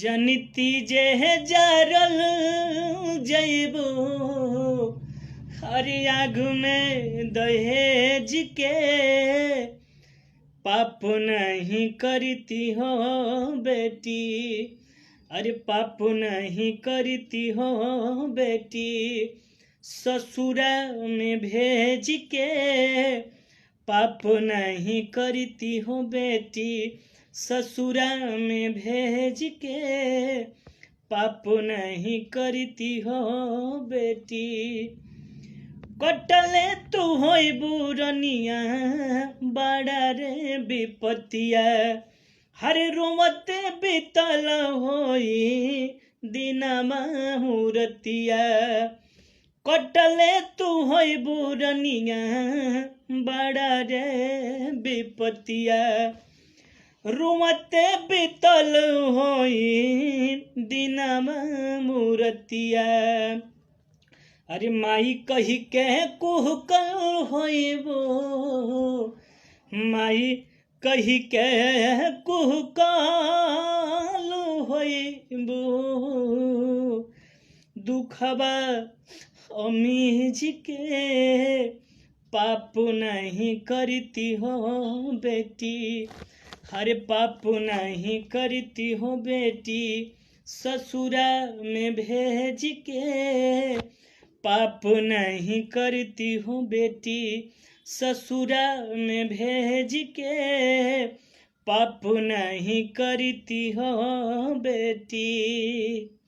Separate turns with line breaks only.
जनिती जे जारल जैबो हर आग में दहेज के पाप नहीं करती हो बेटी। अरे पाप नहीं करती हो बेटी ससुरा में भेज के। पाप नहीं करती हो बेटी ससुरा में भेज के। पाप नहीं करती हो बेटी। कटले तू होई बुरनिया बड़ा रे विपतिया हर रोवते बीतल होई दिनमा मुरतिया। कटले तू होई बुरनिया बड़ा रे विपतिया रोवते बीतल होई दिनमा मुरतिया। अरे माई कही के कुहकल होइबो माई कही के कुहकल होइबो दुखबा अमीज के। पाप नहीं करती हो बेटी हरे पाप नहीं करती हो बेटी ससुरा में भेज के। पाप नहीं करती हो बेटी ससुरा में भेज के। पाप नहीं करती हो बेटी।